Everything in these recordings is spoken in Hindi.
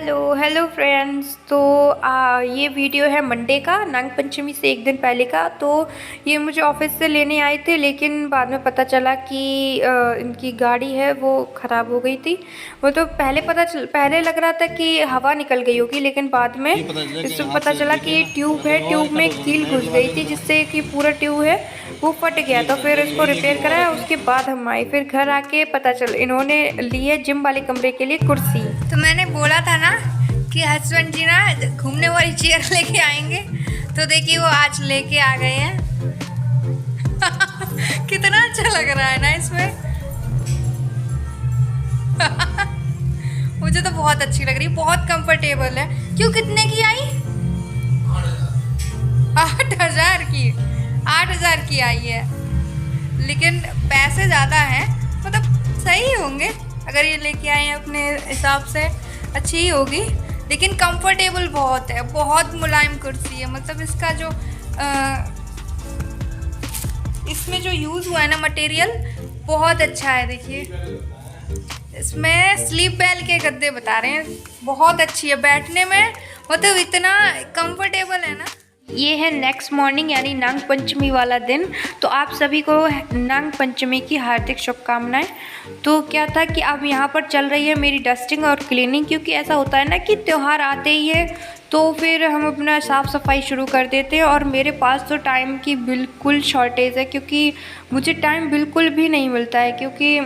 Hello hello friends. तो ये वीडियो है मंडे का, नाग पंचमी से एक दिन पहले का। तो ये मुझे ऑफिस से लेने आए थे, लेकिन बाद में पता चला कि इनकी गाड़ी है वो ख़राब हो गई थी। वो तो पहले लग रहा था कि हवा निकल गई होगी, लेकिन बाद में इसमें पता चला कि ये ट्यूब है, ट्यूब में कील घुस गई थी, जिससे कि पूरा ट्यूब है वो फट गया। तो फिर इसको रिपेयर कराया, उसके बाद हम आए। फिर घर आके पता चल इन्होंने ली है जिम वाले कमरे के लिए कुर्सी। तो मैंने बोला था ना कि हस्बैंड जी ना घूमने वाली चेयर लेके आएंगे, तो देखिए वो आज लेके आ गए हैं। कितना अच्छा लग रहा है ना इसमें। मुझे तो बहुत अच्छी लग रही है, बहुत कंफर्टेबल है। क्यों, कितने की आई? 8,000 की। 8,000 की आई है, लेकिन पैसे ज़्यादा हैं। मतलब सही होंगे अगर ये लेके आए हैं, अपने हिसाब से अच्छी ही होगी। लेकिन कंफर्टेबल बहुत है, बहुत मुलायम कुर्सी है। मतलब इसका जो इसमें जो यूज़ हुआ है ना मटेरियल, बहुत अच्छा है। देखिए इसमें स्लीप बेल के गद्दे बता रहे हैं, बहुत अच्छी है बैठने में। मतलब इतना कंफर्टेबल है ना। ये है नेक्स्ट मॉर्निंग, यानी नाग पंचमी वाला दिन। तो आप सभी को नाग पंचमी की हार्दिक शुभकामनाएं। तो क्या था कि अब यहाँ पर चल रही है मेरी डस्टिंग और क्लीनिंग, क्योंकि ऐसा होता है ना कि त्यौहार आते ही है तो फिर हम अपना साफ़ सफाई शुरू कर देते हैं। और मेरे पास तो टाइम की बिल्कुल शॉर्टेज है, क्योंकि मुझे टाइम बिल्कुल भी नहीं मिलता है। क्योंकि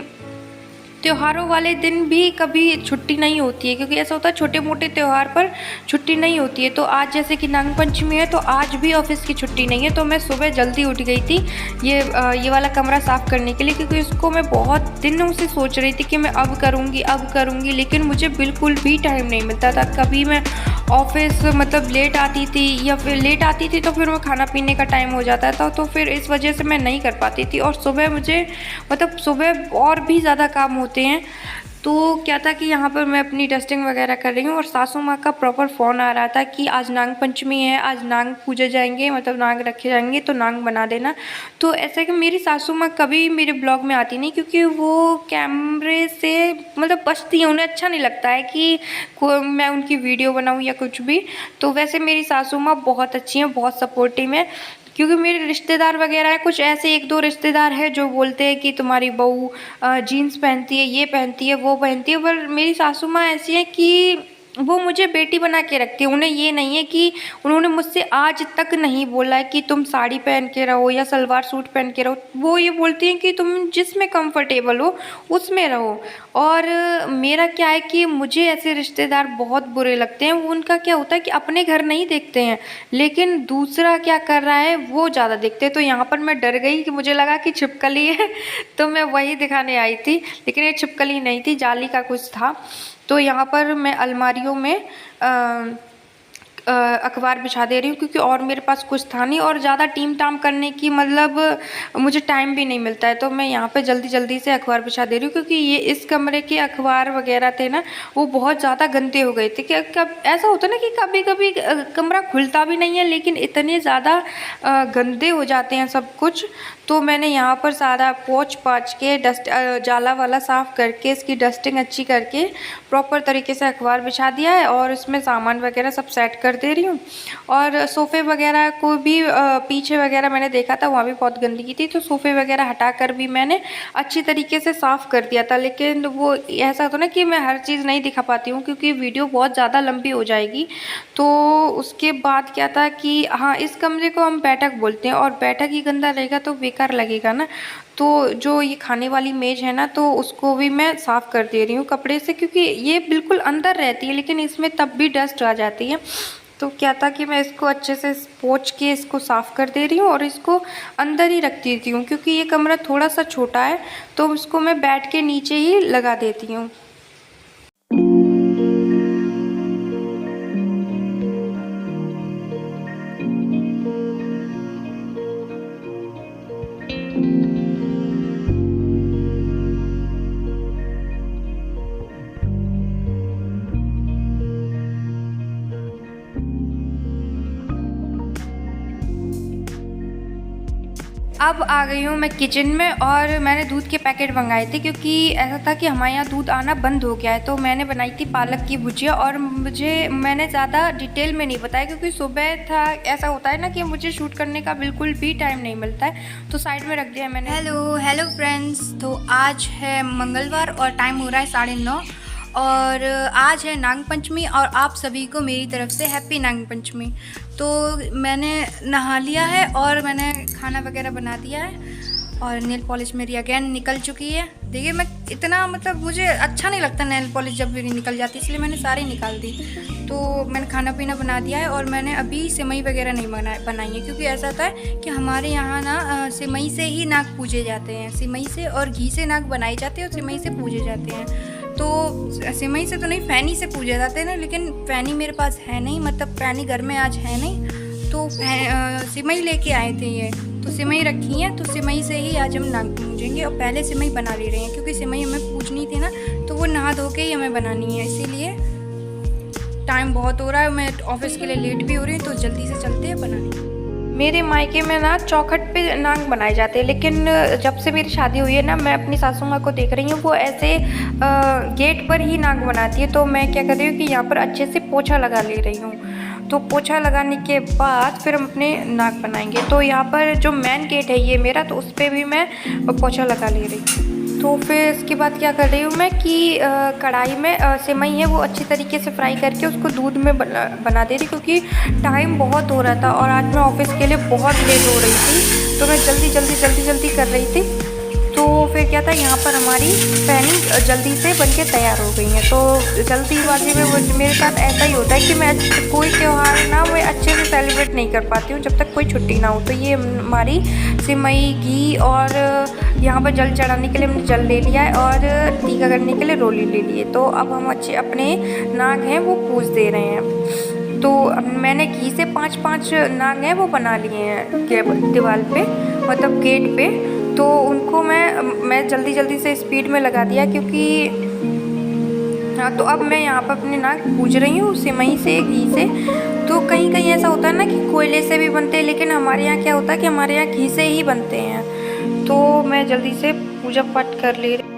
त्योहारों वाले दिन भी कभी छुट्टी नहीं होती है, क्योंकि ऐसा होता है छोटे मोटे त्यौहार पर छुट्टी नहीं होती है। तो आज जैसे कि नाग पंचमी है, तो आज भी ऑफिस की छुट्टी नहीं है। तो मैं सुबह जल्दी उठ गई थी ये वाला कमरा साफ़ करने के लिए, क्योंकि इसको मैं बहुत दिनों से सोच रही थी कि मैं अब करूँगी, लेकिन मुझे बिल्कुल भी टाइम नहीं मिलता था। कभी मैं ऑफिस मतलब लेट आती थी, या फिर लेट आती थी तो फिर वो खाना पीने का टाइम हो जाता था, तो फिर इस वजह से मैं नहीं कर पाती थी। और सुबह मुझे मतलब सुबह और भी ज़्यादा काम होते हैं। तो क्या था कि यहाँ पर मैं अपनी डस्टिंग वगैरह कर रही हूँ, और सासू माँ का प्रॉपर फ़ोन आ रहा था कि आज नाग पंचमी है, आज नाग पूजे जाएंगे, मतलब नाग रखे जाएंगे, तो नाग बना देना। तो ऐसा कि मेरी सासू माँ कभी मेरे ब्लॉग में आती नहीं, क्योंकि वो कैमरे से मतलब बचती हैं, उन्हें अच्छा नहीं लगता है कि मैं उनकी वीडियो बनाऊँ या कुछ भी। तो वैसे मेरी सासू माँ बहुत अच्छी हैं, बहुत सपोर्टिव हैं। क्योंकि मेरे रिश्तेदार वगैरह हैं, कुछ ऐसे एक दो रिश्तेदार हैं जो बोलते हैं कि तुम्हारी बहू जीन्स पहनती है, ये पहनती है, वो पहनती है। पर मेरी सासू माँ ऐसी हैं कि वो मुझे बेटी बना के रखती है। उन्हें ये नहीं है कि उन्होंने मुझसे आज तक नहीं बोला है कि तुम साड़ी पहन के रहो या सलवार सूट पहन के रहो। वो ये बोलती हैं कि तुम जिसमें कंफर्टेबल हो उसमें रहो। और मेरा क्या है कि मुझे ऐसे रिश्तेदार बहुत बुरे लगते हैं। उनका क्या होता है कि अपने घर नहीं देखते हैं, लेकिन दूसरा क्या कर रहा है वो ज़्यादा देखते हैं। तो यहाँ पर मैं डर गई कि मुझे लगा कि छिपकली है तो मैं वही दिखाने आई थी, लेकिन ये छिपकली नहीं थी, जाली का कुछ था। तो यहाँ पर मैं अलमारियों में अखबार बिछा दे रही हूँ, क्योंकि और मेरे पास कुछ था नहीं, और ज़्यादा टीम टाम करने की मतलब मुझे टाइम भी नहीं मिलता है। तो मैं यहाँ पे जल्दी जल्दी से अखबार बिछा दे रही हूँ, क्योंकि ये इस कमरे के अखबार वगैरह थे ना, वो बहुत ज़्यादा गंदे हो गए थे। क्या कब ऐसा होता है ना कि कभी कभी कमरा खुलता भी नहीं है, लेकिन इतने ज़्यादा गंदे हो जाते हैं सब कुछ। तो मैंने यहाँ पर सारा पोंछ पाछ के डस्ट जाला वाला साफ़ करके इसकी डस्टिंग अच्छी करके प्रॉपर तरीके से अखबार बिछा दिया है, और इसमें सामान वगैरह सब सेट कर दे रही हूँ। और सोफ़े वगैरह को भी पीछे वगैरह मैंने देखा था, वहाँ भी बहुत गंदगी थी, तो सोफ़े वगैरह हटा कर भी मैंने अच्छी तरीके से साफ़ कर दिया था। लेकिन वो ऐसा होता ना कि मैं हर चीज़ नहीं दिखा पाती हूँ, क्योंकि वीडियो बहुत ज़्यादा लंबी हो जाएगी। तो उसके बाद क्या था कि हाँ, इस कमरे को हम बैठक बोलते हैं, और बैठक ही गंदा रहेगा तो बेकार लगेगा ना। तो जो ये खाने वाली मेज़ है ना, तो उसको भी मैं साफ़ कर दे रही हूँ कपड़े से, क्योंकि ये बिल्कुल अंदर रहती है, लेकिन इसमें तब भी डस्ट आ जाती है। तो क्या था कि मैं इसको अच्छे से पोंछ के इसको साफ़ कर दे रही हूँ, और इसको अंदर ही रख देती हूँ, क्योंकि ये कमरा थोड़ा सा छोटा है, तो इसको मैं बेड के नीचे ही लगा देती हूँ। अब आ गई हूँ मैं किचन में और मैंने दूध के पैकेट मंगाए थे क्योंकि ऐसा था कि हमारे यहाँ दूध आना बंद हो गया है। तो मैंने बनाई थी पालक की भुजिया और मैंने ज़्यादा डिटेल में नहीं बताया क्योंकि सुबह था। ऐसा होता है ना कि मुझे शूट करने का बिल्कुल भी टाइम नहीं मिलता है, तो साइड में रख दिया मैंने। हेलो फ्रेंड्स, तो आज है मंगलवार और टाइम हो रहा है 9:30 और आज है नाग पंचमी और आप सभी को मेरी तरफ से हैप्पी नाग पंचमी। तो मैंने नहा लिया है और मैंने खाना वगैरह बना दिया है और नेल पॉलिश मेरी अगेन निकल चुकी है। देखिए मैं इतना मुझे अच्छा नहीं लगता नेल पॉलिश जब मेरी निकल जाती है, इसलिए मैंने सारी निकाल दी। तो मैंने खाना पीना बना दिया है और मैंने अभी सेवई वगैरह नहीं बनाई है क्योंकि ऐसा होता है कि हमारे यहाँ ना सेवई से ही नाग पूजे जाते हैं। सेवई से और घी से नाग बनाए जाते हैं और सेवई से पूजे जाते हैं। तो सेवई से तो नहीं, फैनी से पूजे जाते हैं ना, लेकिन फैनी मेरे पास है नहीं, मतलब फैनी घर में आज है नहीं, तो सेवई लेके आए थे ये, तो सेवई रखी है, तो सेवई से ही आज हम नाग पूजेंगे। और पहले सेवई बना ले रहे हैं क्योंकि सेवई हमें पूजनी थी ना, तो वो नहा धो के ही हमें बनानी है, इसीलिए टाइम बहुत हो रहा है, मैं ऑफिस के लिए लेट भी हो रही हूँ, तो जल्दी से चलते हैं बनाने। मेरे मायके में ना चौखट पे नाग बनाए जाते हैं, लेकिन जब से मेरी शादी हुई है ना, मैं अपनी सासू माँ को देख रही हूँ वो ऐसे गेट पर ही नाग बनाती है। तो मैं क्या कर रही हूँ कि यहाँ पर अच्छे से पोछा लगा ले रही हूँ। तो पोछा लगाने के बाद फिर हम अपने नाग बनाएंगे। तो यहाँ पर जो मेन गेट है ये मेरा, तो उस पर भी मैं पोछा लगा ले रही हूँ। तो फिर इसके बाद क्या कर रही हूँ मैं कि कढ़ाई में सेवई है वो अच्छी तरीके से फ्राई करके उसको दूध में बना दे रही, क्योंकि टाइम बहुत हो रहा था और आज मैं ऑफिस के लिए बहुत लेट हो रही थी, तो मैं जल्दी कर रही थी। तो फिर क्या था, यहाँ पर हमारी पैनी जल्दी से बनके तैयार हो गई है। तो जल्दीबाजी में मेरे साथ ऐसा ही होता है कि मैं कोई त्यौहार ना मैं अच्छे से सेलिब्रेट नहीं कर पाती हूँ जब तक कोई छुट्टी ना हो। तो ये हमारी सेवई, घी और यहाँ पर जल चढ़ाने के लिए हमने जल ले लिया है और टीका करने के लिए रोली ले लिए। तो अब हम अच्छे अपने नाग हैं वो पूज दे रहे हैं। तो मैंने घी से 5-5 नाग हैं वो बना लिए हैं दीवार पे, मतलब गेट पे। तो उनको मैं जल्दी से स्पीड में लगा दिया क्योंकि हाँ। तो अब मैं यहाँ पर अपने नाग पूज रही हूँ सेवई से, घी से। तो कहीं कहीं ऐसा होता है ना कि कोयले से भी बनते हैं, लेकिन हमारे यहाँ क्या होता है कि हमारे यहाँ घी से ही बनते हैं। तो मैं जल्दी से पूजा पाठ कर ले रही।